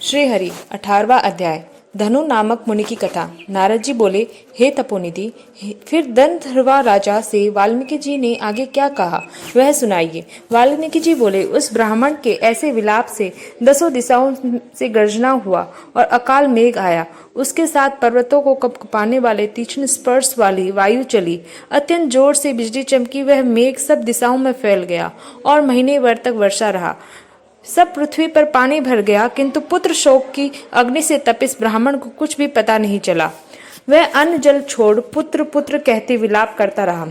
श्री हरि 18वां अध्याय। धनु नामक मुनि की कथा। नारद जी बोले, हे तपोनिधि, फिर गंधर्वा राजा से वाल्मीकि जी ने आगे क्या कहा वह सुनाइए। वाल्मीकि जी बोले, उस ब्राह्मण के ऐसे विलाप से 10 दिशाओं से गर्जना हुआ और अकाल मेघ आया। उसके साथ पर्वतों को कपकपाने वाले तीक्ष्ण स्पर्श वाली वायु चली। अत्यंत जोर से बिजली चमकी। वह मेघ सब दिशाओं में फैल गया और महीने भर तक वर्षा रहा। सब पृथ्वी पर पानी भर गया, किंतु पुत्र शोक की अग्नि से तपिस ब्राह्मण को कुछ भी पता नहीं चला। वह अन्न जल छोड़ पुत्र पुत्र कहते विलाप करता रहा।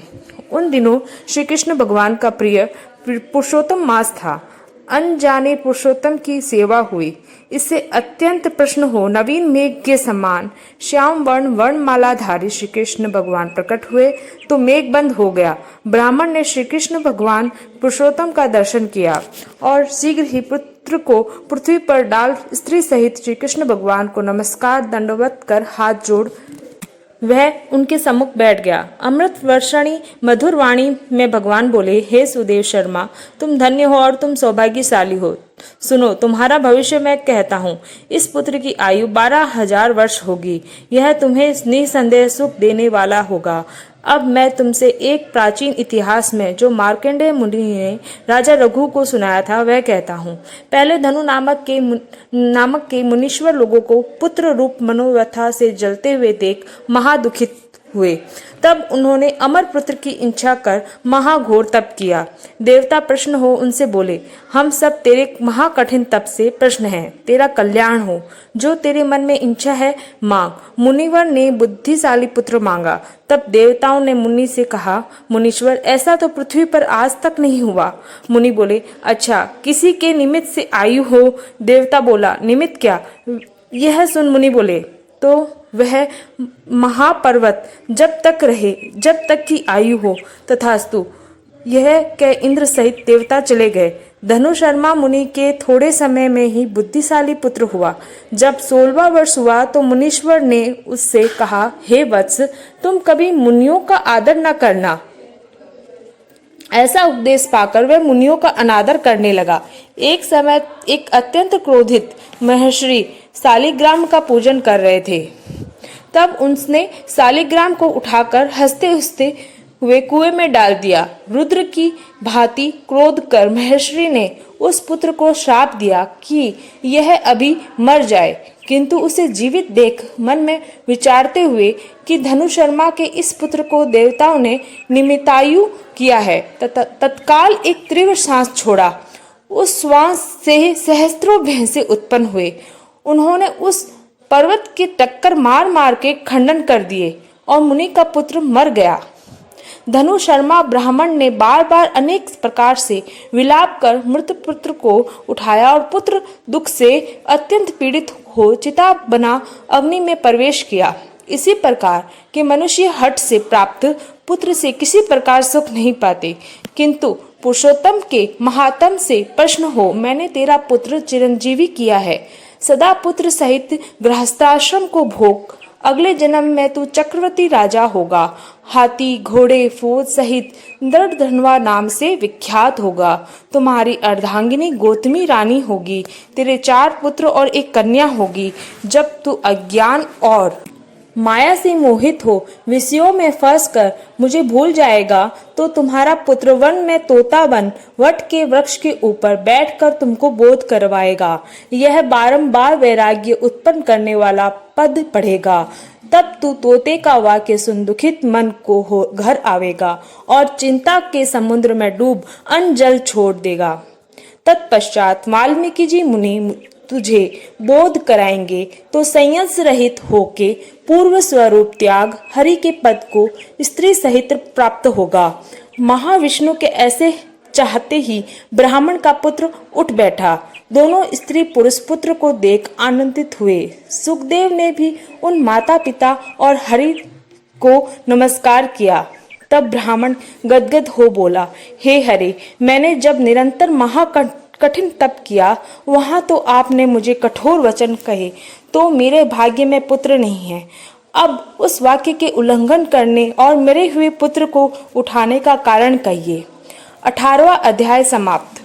उन दिनों श्री कृष्ण भगवान का प्रिय पुरुषोत्तम मास था। अनजाने पुरुषोत्तम की सेवा हुई। इससे अत्यंत प्रसन्न हो नवीन मेघ के समान श्याम वर्ण वर्णमालाधारी श्री कृष्ण भगवान प्रकट हुए तो मेघ बंद हो गया। ब्राह्मण ने श्री कृष्ण भगवान पुरुषोत्तम का दर्शन किया और शीघ्र ही पुत्र को पृथ्वी पर डाल स्त्री सहित श्री कृष्ण भगवान को नमस्कार दंडवत कर हाथ जोड़ वह उनके सम्मुख बैठ गया। अमृत वर्षणी मधुर वाणी में भगवान बोले, हे सुदेव शर्मा, तुम धन्य हो और तुम सौभाग्यशाली हो। सुनो, तुम्हारा भविष्य मैं कहता हूँ। इस पुत्र की आयु 12,000 वर्ष होगी। यह तुम्हें निसंदेह सुख देने वाला होगा। अब मैं तुमसे एक प्राचीन इतिहास में जो मार्कंडेय मुनि ने राजा रघु को सुनाया था वह कहता हूँ। पहले धनु नामक के मुनीश्वर लोगों को पुत्र रूप मनोव्यथा से जलते हुए देख महादुखित हुए। तब उन्होंने अमर पुत्र की इच्छा कर महाघोर तप किया। देवता प्रसन्न हो उनसे बोले, हम सब तेरे महाकठिन तप से प्रसन्न हैं। तेरा कल्याण हो। जो तेरे मन में इच्छा है मांग। मुनिवर ने बुद्धिशाली पुत्र मांगा। तब देवताओं ने मुनि से कहा, मुनीश्वर, ऐसा तो पृथ्वी पर आज तक नहीं हुआ। मुनि बोले, अच्छा, किसी के निमित्त से आयु हो। देवता बोला, निमित्त क्या? यह सुन मुनि बोले, तो वह महापर्वत जब तक रहे, जब तक की आयु हो। तथास्तु। यह कह इंद्र सहित देवता चले गए। धनु शर्मा मुनि के थोड़े समय में ही बुद्धिशाली पुत्र हुआ। जब 16वां वर्ष हुआ तो मुनीश्वर ने उससे कहा, हे वत्स, तुम कभी मुनियों का आदर न करना। ऐसा उपदेश पाकर वह मुनियों का अनादर करने लगा। एक समय एक अत्यंत क्रोधित महर्षि शालिग्राम का पूजन कर रहे थे। तब उसने शालिग्राम को उठाकर हंसते हंसते हुए कुएं में डाल दिया। रुद्र की भांति क्रोध कर महर्षि ने उस पुत्र को श्राप दिया कि यह अभी मर जाए, किंतु उसे जीवित देख मन में विचारते हुए कि धनु शर्मा के इस पुत्र को देवताओं ने निमित्तायु किया है, तत्काल एक तीव्र सांस छोड़ा। उस श्वास से सहस्त्रों भैंसे उत्पन्न हुए। उन्होंने उस पर्वत की टक्कर मार मार के खंडन कर दिए और मुनि का पुत्र मर गया। धनु शर्मा ब्राह्मण ने बार बार अनेक प्रकार से विलाप कर मृत पुत्र को उठाया और पुत्र दुख से अत्यंत पीड़ित हो चिता बना अग्नि में प्रवेश किया। इसी प्रकार के मनुष्य हठ से प्राप्त पुत्र से किसी प्रकार सुख नहीं पाते, किंतु पुरुषोत्तम के महात्म से प्रश्न हो, मैंने तेरा पुत्र चिरंजीवी किया है। सदा पुत्र सहित गृहस्थाश्रम को भोग। अगले जन्म में तू चक्रवर्ती राजा होगा। हाथी घोड़े फौज सहित दृढ़ धनवा नाम से विख्यात होगा। तुम्हारी अर्धांगिनी गौतमी रानी होगी। तेरे 4 पुत्र और 1 कन्या होगी। जब तू अज्ञान और माया से मोहित हो विषयों में फंस कर मुझे भूल जाएगा तो तुम्हारा पुत्र वन में तोता बन वट के वृक्ष के ऊपर बैठकर तुमको बोध करवाएगा। यह बारंबार वैराग्य उत्पन्न करने वाला पद पढ़ेगा। तब तू तोते का वाक्य सुन दुखित मन को हो घर आवेगा और चिंता के समुद्र में डूब अन्न जल छोड़ देगा। तत्पश्चात वाल्मीकि जी मुनि तुझे बोध कराएंगे तो संयस रहित होके पूर्व स्वरूप त्याग हरि के पद को स्त्री सहित प्राप्त होगा। महाविष्णु के ऐसे चाहते ही ब्राह्मण का पुत्र उठ बैठा। दोनों स्त्री पुरुष पुत्र को देख आनंदित हुए। सुखदेव ने भी उन माता पिता और हरि को नमस्कार किया। तब ब्राह्मण गदगद हो बोला, हे हरि, मैंने जब निरंतर कठिन तप किया वहां तो आपने मुझे कठोर वचन कहे तो मेरे भाग्य में पुत्र नहीं है। अब उस वाक्य के उल्लंघन करने और मरे हुए पुत्र को उठाने का कारण कहिए। 18वां अध्याय समाप्त।